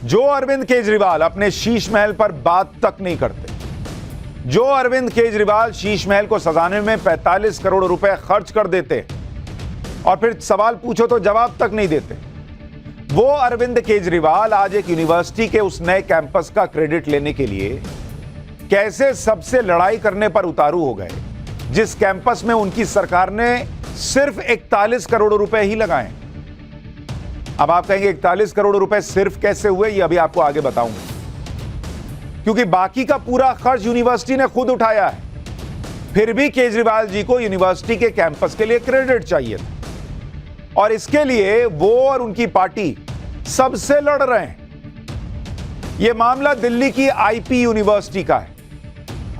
जो अरविंद केजरीवाल अपने शीश महल पर बात तक नहीं करते, जो अरविंद केजरीवाल शीश महल को सजाने में 45 करोड़ रुपए खर्च कर देते और फिर सवाल पूछो तो जवाब तक नहीं देते, वो अरविंद केजरीवाल आज एक यूनिवर्सिटी के उस नए कैंपस का क्रेडिट लेने के लिए कैसे सबसे लड़ाई करने पर उतारू हो गए, जिस कैंपस में उनकी सरकार ने सिर्फ 41 करोड़ रुपए ही लगाए। अब आप कहेंगे 41 करोड़ रुपए सिर्फ कैसे हुए, ये अभी आपको आगे बताऊंगा, क्योंकि बाकी का पूरा खर्च यूनिवर्सिटी ने खुद उठाया है। फिर भी केजरीवाल जी को यूनिवर्सिटी के कैंपस के लिए क्रेडिट चाहिए था और इसके लिए वो और उनकी पार्टी सबसे लड़ रहे हैं। यह मामला दिल्ली की आईपी यूनिवर्सिटी का है।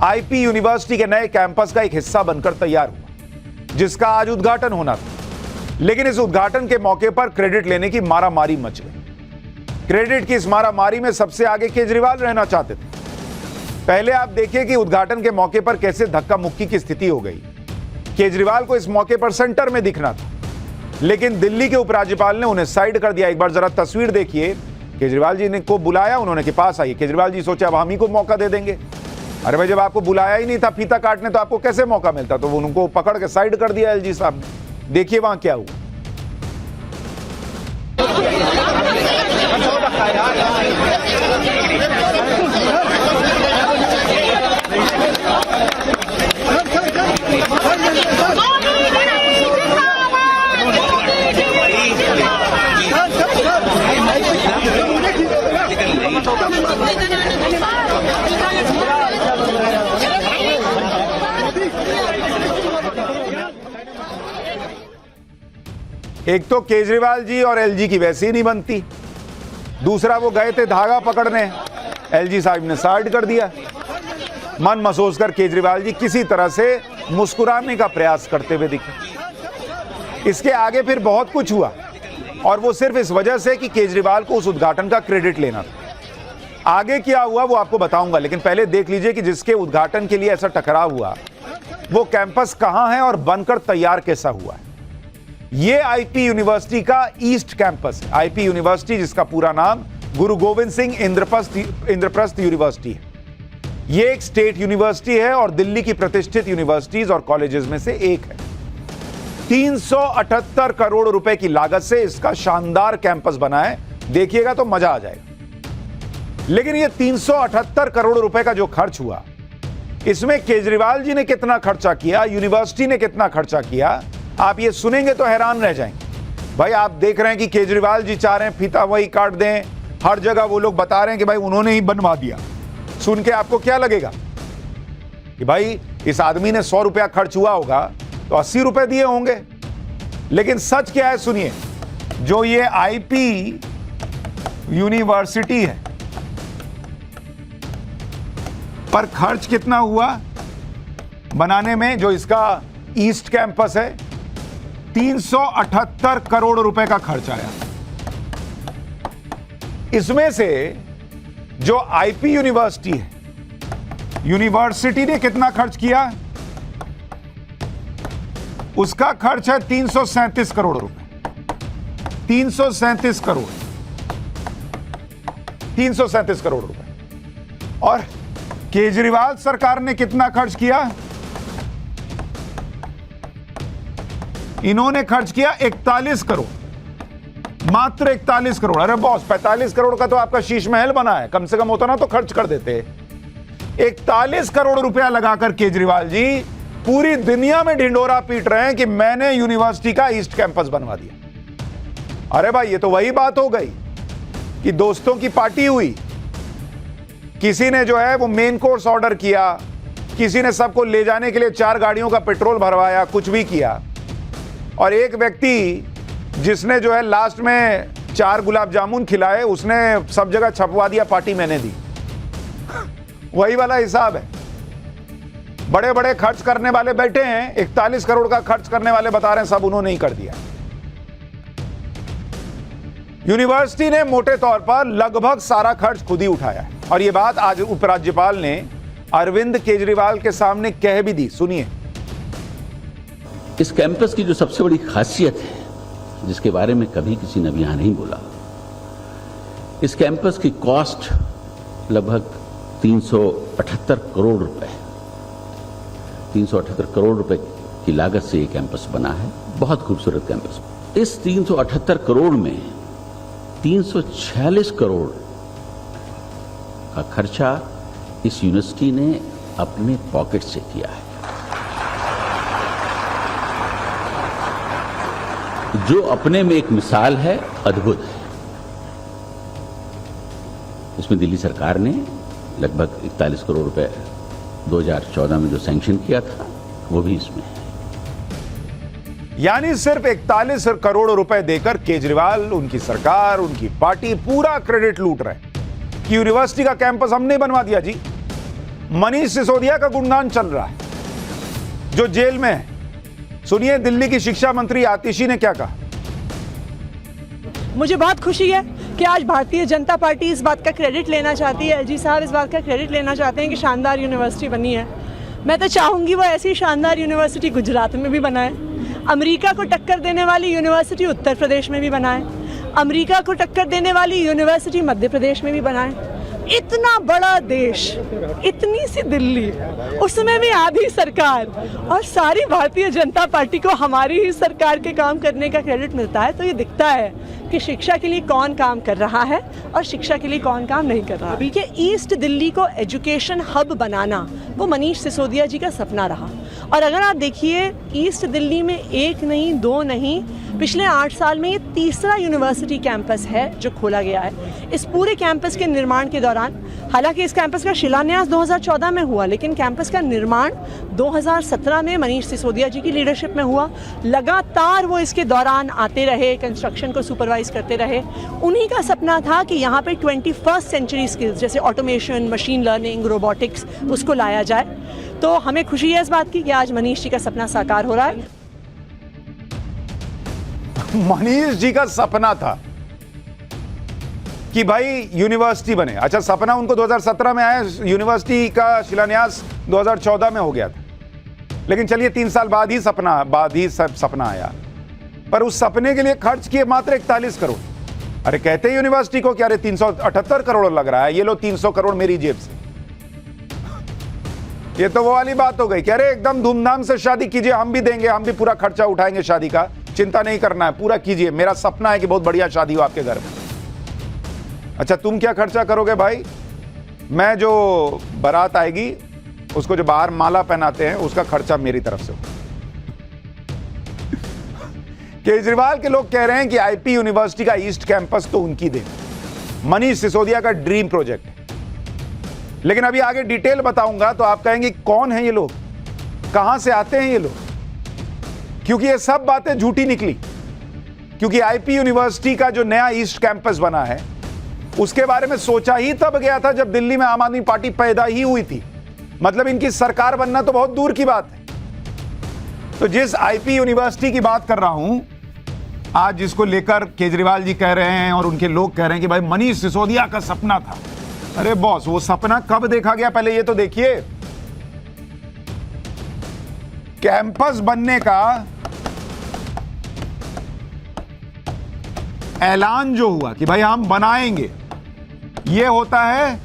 आईपी यूनिवर्सिटी के नए कैंपस का एक हिस्सा बनकर तैयार हुआ, जिसका आज उद्घाटन होना था, लेकिन इस उद्घाटन के मौके पर क्रेडिट लेने की मारामारी मच गई। क्रेडिट की इस मारामारी में सबसे आगे केजरीवाल रहना चाहते थे। पहले आप देखिए कि उद्घाटन के मौके पर कैसे धक्का मुक्की की स्थिति हो गई। केजरीवाल को इस मौके पर सेंटर में दिखना था, लेकिन दिल्ली के उपराज्यपाल ने उन्हें साइड कर दिया। एक बार जरा तस्वीर देखिए, केजरीवाल जी ने को बुलाया, उन्होंने के पास आइए। केजरीवाल जी सोचे अब हम ही को मौका दे देंगे। अरे भाई, जब आपको बुलाया ही नहीं था फीता काटने तो आपको कैसे मौका मिलता? तो उनको पकड़ के साइड कर दिया एलजी साहब ने। देखिए वहां क्या हुआ। एक तो केजरीवाल जी और एलजी की वैसे ही नहीं बनती, दूसरा वो गए थे धागा पकड़ने, एलजी साहब ने साइड कर दिया। मन महसूस कर केजरीवाल जी किसी तरह से मुस्कुराने का प्रयास करते हुए दिखे। इसके आगे फिर बहुत कुछ हुआ और वो सिर्फ इस वजह से कि केजरीवाल को उस उद्घाटन का क्रेडिट लेना था। आगे क्या हुआ वो आपको बताऊंगा, लेकिन पहले देख लीजिए कि जिसके उद्घाटन के लिए ऐसा टकराव हुआ वो कैंपस कहां है और बनकर तैयार कैसा हुआ है। ये आईपी यूनिवर्सिटी का ईस्ट कैंपस है। आईपी यूनिवर्सिटी, जिसका पूरा नाम गुरु गोविंद सिंह इंद्रप्रस्थ यूनिवर्सिटी है। ये एक स्टेट यूनिवर्सिटी है और दिल्ली की प्रतिष्ठित यूनिवर्सिटीज और कॉलेजेस में से एक है। 378 करोड़ रुपए की लागत से इसका शानदार कैंपस बना है, देखिएगा तो मजा आ जाएगा। लेकिन ये 378 करोड़ रुपए का जो खर्च हुआ, इसमें केजरीवाल जी ने कितना खर्चा किया, यूनिवर्सिटी ने कितना खर्चा किया, आप ये सुनेंगे तो हैरान रह जाएंगे। भाई, आप देख रहे हैं कि केजरीवाल जी चाह रहे हैं फीता वही काट दें, हर जगह वो लोग बता रहे हैं कि भाई उन्होंने ही बनवा दिया। सुन के आपको क्या लगेगा कि भाई इस आदमी ने 100 रुपया खर्च हुआ होगा तो 80 रुपए दिए होंगे, लेकिन सच क्या है सुनिए। जो ये आईपी यूनिवर्सिटी है पर खर्च कितना हुआ बनाने में, जो इसका ईस्ट कैंपस है, 378 करोड़ रुपए का खर्च आया। इसमें से जो आईपी यूनिवर्सिटी है, यूनिवर्सिटी ने कितना खर्च किया, उसका खर्च है 337 करोड़ रुपए। 337 करोड़ 337 करोड़ रुपए। और केजरीवाल सरकार ने कितना खर्च किया, इन्होंने खर्च किया 41 करोड़, मात्र 41 करोड़। अरे बॉस, 45 करोड़ का तो आपका शीश महल बना है, कम से कम होता ना तो खर्च कर देते। 41 करोड़ रुपया लगाकर केजरीवाल जी पूरी दुनिया में ढिंडोरा पीट रहे हैं कि मैंने यूनिवर्सिटी का ईस्ट कैंपस बनवा दिया। अरे भाई, ये तो वही बात हो गई कि दोस्तों की पार्टी हुई, किसी ने जो है वो मेन कोर्स ऑर्डर किया, किसी ने सबको ले जाने के लिए 4 गाड़ियों का पेट्रोल भरवाया, कुछ भी किया, और एक व्यक्ति जिसने जो है लास्ट में 4 गुलाब जामुन खिलाए, उसने सब जगह छपवा दिया पार्टी मैंने दी। वही वाला हिसाब है। बड़े बड़े खर्च करने वाले बैठे हैं, 41 करोड़ का खर्च करने वाले बता रहे हैं सब उन्होंने ही कर दिया। यूनिवर्सिटी ने मोटे तौर पर लगभग सारा खर्च खुद ही उठाया है और यह बात आज उपराज्यपाल ने अरविंद केजरीवाल के सामने कह भी दी। सुनिए। इस कैंपस की जो सबसे बड़ी खासियत है, जिसके बारे में कभी किसी ने यहां नहीं बोला, इस कैंपस की कॉस्ट लगभग 378 करोड़ रुपए, 378 करोड़ रुपए की लागत से ये कैंपस बना है। बहुत खूबसूरत कैंपस। इस 378 करोड़ में 346 करोड़ का खर्चा इस यूनिवर्सिटी ने अपने पॉकेट से किया है, जो अपने में एक मिसाल है, अद्भुत है। इसमें दिल्ली सरकार ने लगभग 41 करोड़ रुपए 2014 में जो सैंक्शन किया था, वो भी इसमें है। यानी सिर्फ 41 करोड़ रुपए देकर केजरीवाल, उनकी सरकार, उनकी पार्टी पूरा क्रेडिट लूट रहे कि यूनिवर्सिटी का कैंपस हमने बनवा दिया जी। मनीष सिसोदिया का गुणगान चल रहा है जो जेल में है। सुनिए दिल्ली की शिक्षा मंत्री आतिशी ने क्या कहा। मुझे बहुत खुशी है कि आज भारतीय जनता पार्टी इस बात का क्रेडिट लेना चाहती है, एलजी साहब इस बात का क्रेडिट लेना चाहते हैं कि शानदार यूनिवर्सिटी बनी है। मैं तो चाहूँगी वो ऐसी शानदार यूनिवर्सिटी गुजरात में भी बनाए, अमेरिका को टक्कर देने वाली यूनिवर्सिटी उत्तर प्रदेश में भी बनाए, अमेरिका को टक्कर देने वाली यूनिवर्सिटी मध्य प्रदेश में भी बनाए। इतना बड़ा देश, इतनी सी दिल्ली, उसमें भी आधी सरकार, और सारी भारतीय जनता पार्टी को हमारी ही सरकार के काम करने का क्रेडिट मिलता है। तो ये दिखता है कि शिक्षा के लिए कौन काम कर रहा है और शिक्षा के लिए कौन काम नहीं कर रहा। कि ईस्ट दिल्ली को एजुकेशन हब बनाना वो मनीष सिसोदिया जी का सपना रहा। और अगर आप देखिए ईस्ट दिल्ली में एक नहीं, दो नहीं, पिछले 8 साल में ये तीसरा यूनिवर्सिटी कैंपस है जो खोला गया है। इस पूरे कैंपस के निर्माण के दौरान, हालांकि इस कैंपस का शिलान्यास 2014 में हुआ, लेकिन कैंपस का निर्माण 2017 में मनीष सिसोदिया जी की लीडरशिप में हुआ। लगातार वो इसके दौरान आते रहे, कंस्ट्रक्शन को सुपरवाइज करते रहे। उन्हीं का सपना था कि यहाँ पे 21st सेंचुरी स्किल्स जैसे ऑटोमेशन, मशीन लर्निंग, रोबोटिक्स, उसको लाया जाए। तो हमें खुशी है इस बात की कि आज मनीष जी का सपना साकार हो रहा है। मनीष जी का सपना था कि भाई यूनिवर्सिटी बने। अच्छा, सपना उनको 2017 में आया, यूनिवर्सिटी का शिलान्यास 2014 में हो गया था। लेकिन चलिए 3 साल बाद ही सपना आया। पर उस सपने के लिए खर्च किए मात्र 41 करोड़। अरे कहते हैं यूनिवर्सिटी को क्या, अरे 378 करोड़ लग रहा है, ये लो 300 करोड़ मेरी जेब से। ये तो वो वाली बात हो गई कि अरे एकदम धूमधाम से शादी कीजिए, हम भी देंगे, हम भी पूरा खर्चा उठाएंगे शादी का, चिंता नहीं करना है, पूरा कीजिए, मेरा सपना है कि बहुत बढ़िया शादी हो आपके घर में। अच्छा, तुम क्या खर्चा करोगे भाई? मैं जो बारात आएगी उसको जो बाहर माला पहनाते हैं उसका खर्चा मेरी तरफ से होगा। केजरीवाल के लोग कह रहे हैं कि आईपी यूनिवर्सिटी का ईस्ट कैंपस तो उनकी देन, मनीष सिसोदिया का ड्रीम प्रोजेक्ट है। लेकिन अभी आगे डिटेल बताऊंगा तो आप कहेंगे कौन है ये लोग, कहां से आते हैं ये लोग, क्योंकि ये सब बातें झूठी निकली। क्योंकि आईपी यूनिवर्सिटी का जो नया ईस्ट कैंपस बना है उसके बारे में सोचा ही तब गया था जब दिल्ली में आम आदमी पार्टी पैदा ही हुई थी। मतलब इनकी सरकार बनना तो बहुत दूर की बात है। तो जिस आईपी यूनिवर्सिटी की बात कर रहा हूं आज, जिसको लेकर केजरीवाल जी कह रहे हैं और उनके लोग कह रहे हैं कि भाई मनीष सिसोदिया का सपना था। अरे बॉस, वो सपना कब देखा गया पहले ये तो देखिए। कैंपस बनने का ऐलान जो हुआ कि भाई हम बनाएंगे, ये होता है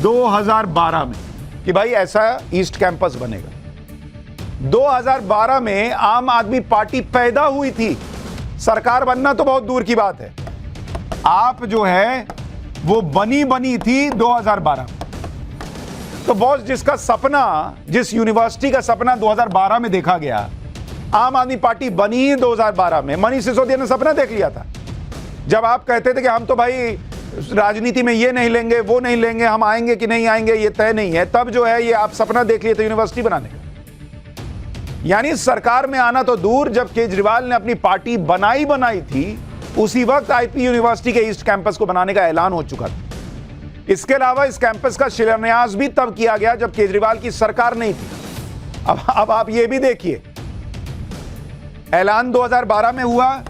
2012 में कि भाई ऐसा ईस्ट कैंपस बनेगा। 2012 में आम आदमी पार्टी पैदा हुई थी, सरकार बनना तो बहुत दूर की बात है। आप जो है वो बनी थी 2012 में। तो बॉस, जिसका सपना, जिस यूनिवर्सिटी का सपना 2012 में देखा गया, आम आदमी पार्टी बनी ही 2012 में। मनीष सिसोदिया ने सपना देख लिया था जब आप कहते थे कि हम तो भाई राजनीति में ये नहीं लेंगे, वो नहीं लेंगे, हम आएंगे कि नहीं आएंगे ये तय नहीं है। तब जो है ये आप सपना देख लिए थे यूनिवर्सिटी बनाने का। यानी सरकार में आना तो दूर, जब केजरीवाल ने अपनी पार्टी बनाई थी उसी वक्त आईपी यूनिवर्सिटी के ईस्ट कैंपस को बनाने का ऐलान हो चुका था। इसके अलावा इस कैंपस का शिलान्यास भी तब किया गया जब केजरीवाल की सरकार नहीं थी। अब आप ये भी देखिए, ऐलान 2012 में हुआ,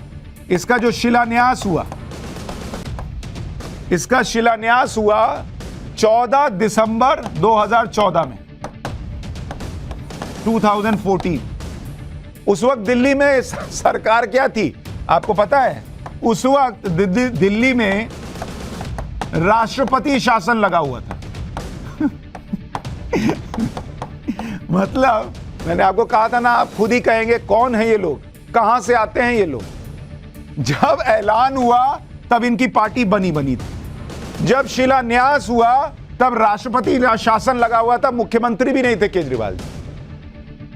इसका जो शिलान्यास हुआ, इसका शिलान्यास हुआ 14 दिसंबर 2014 में, 2014। उस वक्त दिल्ली में सरकार क्या थी आपको पता है? उस वक्त दिल्ली में राष्ट्रपति शासन लगा हुआ था। मतलब मैंने आपको कहा था ना, आप खुद ही कहेंगे कौन है ये लोग, कहां से आते हैं ये लोग। जब ऐलान हुआ तब इनकी पार्टी बनी थी, जब शिलान्यास हुआ तब राष्ट्रपति शासन लगा हुआ था, मुख्यमंत्री भी नहीं थे केजरीवाल जी।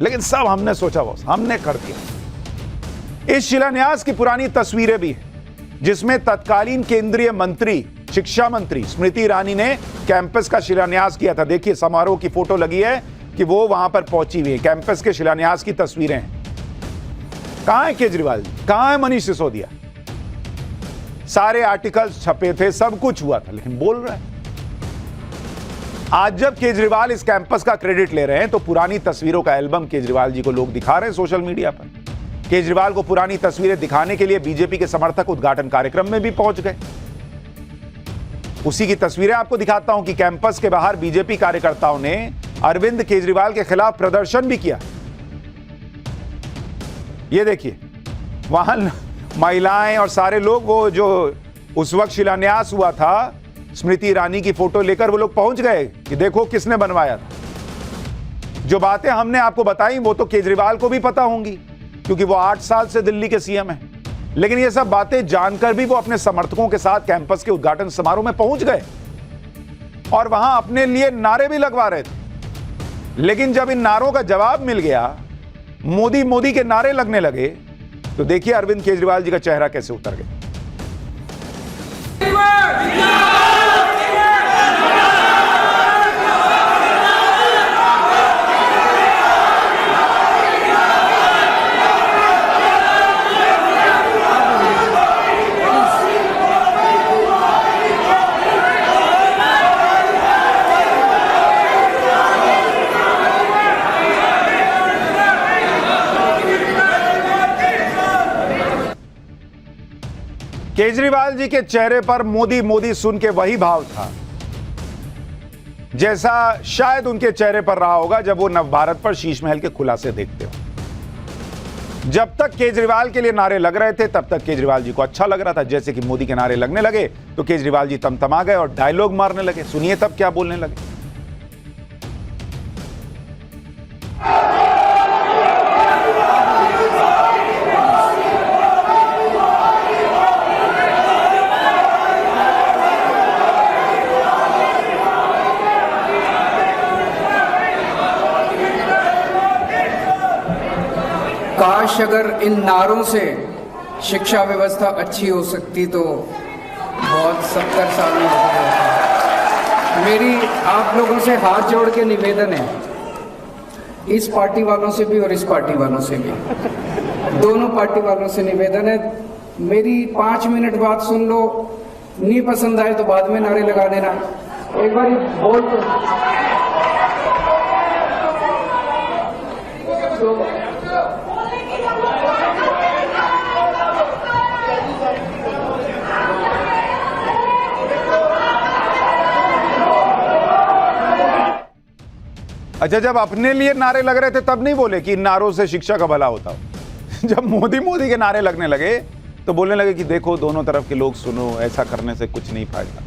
लेकिन सब हमने सोचा बॉस, हमने कर दिया। इस शिलान्यास की पुरानी तस्वीरें भी हैं, जिसमें तत्कालीन केंद्रीय मंत्री, शिक्षा मंत्री स्मृति ईरानी ने कैंपस का शिलान्यास किया था। देखिए समारोह की फोटो लगी है कि वो वहां पर पहुंची हुई है, कैंपस के शिलान्यास की तस्वीरें हैं। कहां है केजरीवाल जी, कहां है मनीष सिसोदिया? सारे आर्टिकल्स छपे थे, सब कुछ हुआ था, लेकिन बोल रहा है। आज जब केजरीवाल इस कैंपस का क्रेडिट ले रहे हैं तो पुरानी तस्वीरों का एल्बम केजरीवाल जी को लोग दिखा रहे हैं सोशल मीडिया पर। केजरीवाल को पुरानी तस्वीरें दिखाने के लिए बीजेपी के समर्थक उद्घाटन कार्यक्रम में भी पहुंच गए। उसी की तस्वीरें आपको दिखाता हूं कि कैंपस के बाहर बीजेपी कार्यकर्ताओं ने अरविंद केजरीवाल के खिलाफ प्रदर्शन भी किया। ये देखिए, वहां महिलाएं और सारे लोग, वो जो उस वक्त शिलान्यास हुआ था, स्मृति ईरानी की फोटो लेकर वो लोग पहुंच गए कि देखो किसने बनवाया था। जो बातें हमने आपको बताई वो तो केजरीवाल को भी पता होंगी, क्योंकि वो 8 साल से दिल्ली के सीएम हैं। लेकिन ये सब बातें जानकर भी वो अपने समर्थकों के साथ कैंपस के उद्घाटन समारोह में पहुंच गए और वहां अपने लिए नारे भी लगवा रहे थे। लेकिन जब इन नारों का जवाब मिल गया, मोदी मोदी के नारे लगने लगे, तो देखिए अरविंद केजरीवाल जी का चेहरा कैसे उतर गया। केजरीवाल जी के चेहरे पर मोदी मोदी सुन के वही भाव था जैसा शायद उनके चेहरे पर रहा होगा जब वो नवभारत पर शीश महल के खुलासे देखते हो। जब तक केजरीवाल के लिए नारे लग रहे थे तब तक केजरीवाल जी को अच्छा लग रहा था। जैसे कि मोदी के नारे लगने लगे तो केजरीवाल जी तमतमा गए और डायलॉग मारने लगे। सुनिए तब क्या बोलने लगे। काश अगर इन नारों से शिक्षा व्यवस्था अच्छी हो सकती तो बहुत 70 साल में हो गया। मेरी आप लोगों से हाथ जोड़ के निवेदन है, इस पार्टी वालों से भी और इस पार्टी वालों से भी, दोनों पार्टी वालों से निवेदन है, मेरी 5 मिनट बात सुन लो, नहीं पसंद आए तो बाद में नारे लगा देना। एक बार बोल तो अच्छा, जब अपने लिए नारे लग रहे थे तब नहीं बोले कि इन नारों से शिक्षा का भला होता हो। जब मोदी मोदी के नारे लगने लगे तो बोलने लगे कि देखो दोनों तरफ के लोग सुनो, ऐसा करने से कुछ नहीं फायदा।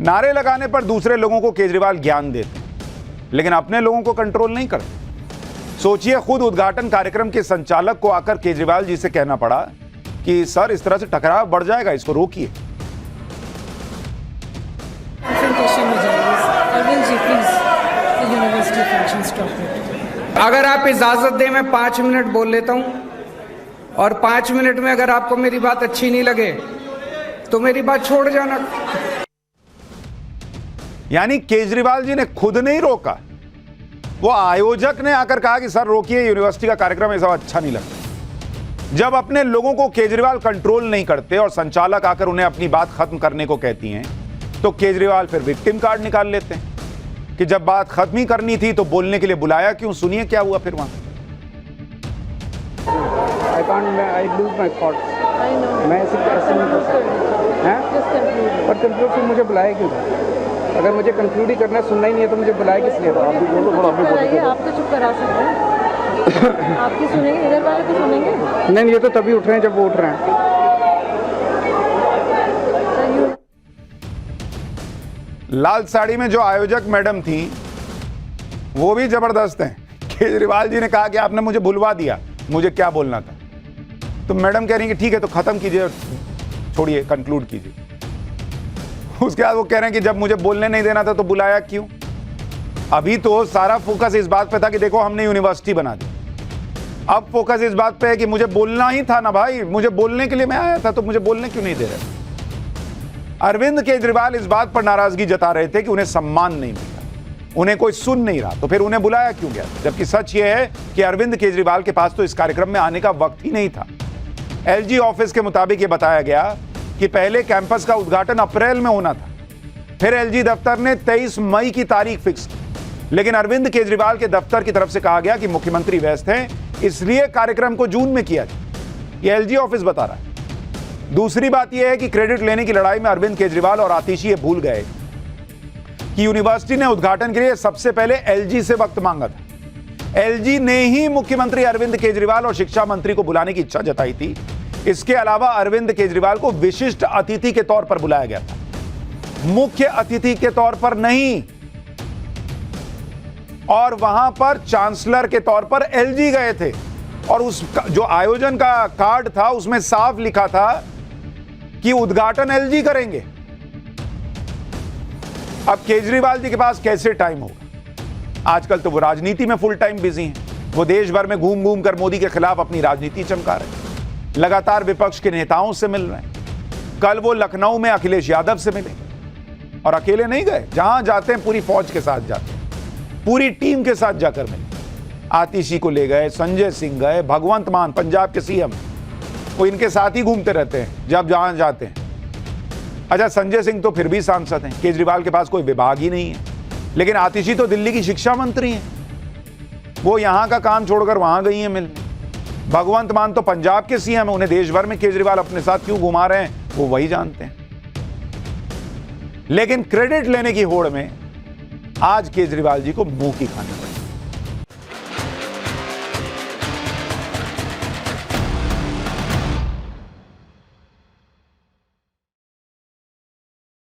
नारे लगाने पर दूसरे लोगों को केजरीवाल ज्ञान देते, लेकिन अपने लोगों को कंट्रोल नहीं करते। सोचिए, खुद उद्घाटन कार्यक्रम के संचालक को आकर केजरीवाल जी से कहना पड़ा कि सर इस तरह से टकराव बढ़ जाएगा, इसको रोकिए। अगर आप इजाजत दें मैं 5 मिनट बोल लेता हूं, और 5 मिनट में अगर आपको मेरी बात अच्छी नहीं लगे तो मेरी बात छोड़ जाना। यानी केजरीवाल जी ने खुद नहीं रोका, वो आयोजक ने आकर कहा कि सर रोकिए, यूनिवर्सिटी का कार्यक्रम ऐसा अच्छा नहीं लगता। जब अपने लोगों को केजरीवाल कंट्रोल नहीं करते और संचालक आकर उन्हें अपनी बात खत्म करने को कहती हैं, तो केजरीवाल फिर विक्टिम कार्ड निकाल लेते हैं कि जब बात खत्म ही करनी थी तो बोलने के लिए बुलाया क्यों। सुनिए क्या हुआ फिर वहां। मैं ऐसे नहीं कर सकता हैं, पर कंक्लूड फिर मुझे बुलाया क्यों? अगर मुझे कंक्लूड ही करना है, सुनना ही नहीं है तो मुझे बुलाया किस लिए? आप भी बोलो, थोड़ा आप भी बोलो। आप तो चुप करा सकते हैं। आपकी सुनेंगे, इधर वाले तो सुनेंगे नहीं, ये तो तभी उठ रहे हैं जब वो उठ रहे हैं। लाल साड़ी में जो आयोजक मैडम थी वो भी जबरदस्त हैं। केजरीवाल जी ने कहा कि आपने मुझे भुलवा दिया, मुझे क्या बोलना था। तो मैडम कह रही कि ठीक है तो खत्म कीजिए, छोड़िए, कंक्लूड कीजिए। उसके बाद वो कह रहे हैं कि जब मुझे बोलने नहीं देना था तो बुलाया क्यों? अभी तो सारा फोकस इस बात पे था कि देखो हमने यूनिवर्सिटी बना दी। अब फोकस इस बात पे है कि मुझे बोलना ही था ना भाई, मुझे बोलने के लिए मैं आया था, तो मुझे बोलने क्यों नहीं दे रहे? अरविंद केजरीवाल इस बात पर नाराजगी जता रहे थे कि उन्हें सम्मान नहीं मिला, उन्हें कोई सुन नहीं रहा, तो फिर उन्हें बुलाया क्यों गया? जबकि सच यह है कि अरविंद केजरीवाल के पास तो इस कार्यक्रम में आने का वक्त ही नहीं था। एलजी ऑफिस के मुताबिक यह बताया गया कि पहले कैंपस का उद्घाटन अप्रैल में होना था, फिर एलजी दफ्तर ने 23 मई की तारीख फिक्स की, लेकिन अरविंद केजरीवाल के दफ्तर की तरफ से कहा गया कि मुख्यमंत्री व्यस्त हैं, इसलिए कार्यक्रम को जून में किया जाए। यह एलजी ऑफिस बता रहा है। दूसरी बात यह है कि क्रेडिट लेने की लड़ाई में अरविंद केजरीवाल और आतिशी ये भूल गए कि यूनिवर्सिटी ने उद्घाटन के लिए सबसे पहले एलजी से वक्त मांगा था। एलजी ने ही मुख्यमंत्री अरविंद केजरीवाल और शिक्षा मंत्री को बुलाने की इच्छा जताई थी। इसके अलावा अरविंद केजरीवाल को विशिष्ट अतिथि के तौर पर बुलाया गया था, मुख्य अतिथि के तौर पर नहीं। और वहां पर चांसलर के तौर पर एलजी गए थे और उस जो आयोजन का कार्ड था उसमें साफ लिखा था कि उद्घाटन एलजी करेंगे। अब केजरीवाल जी के पास कैसे टाइम होगा? आजकल तो वो राजनीति में फुल टाइम बिजी हैं। वो देश भर में घूम घूम कर मोदी के खिलाफ अपनी राजनीति चमका रहे हैं, लगातार विपक्ष के नेताओं से मिल रहे हैं। कल वो लखनऊ में अखिलेश यादव से मिले और अकेले नहीं गए, जहां जाते हैं पूरी फौज के साथ जाते हैं, पूरी टीम के साथ जाकर मिले। आतिशी को ले गए, संजय सिंह गए, भगवंत मान पंजाब के सीएम, वो इनके साथ ही घूमते रहते हैं जब जहां जाते हैं। अच्छा, संजय सिंह तो फिर भी सांसद हैं, केजरीवाल के पास कोई विभाग ही नहीं है, लेकिन आतिशी तो दिल्ली की शिक्षा मंत्री हैं, वो यहां का काम छोड़कर वहां गई हैं मिलने। भगवंत मान तो पंजाब के सीएम हैं, उन्हें देश भर में केजरीवाल अपने साथ क्यों घुमा रहे हैं वो वही जानते हैं। लेकिन क्रेडिट लेने की होड़ में आज केजरीवाल जी को मुंह की खानी पड़ी।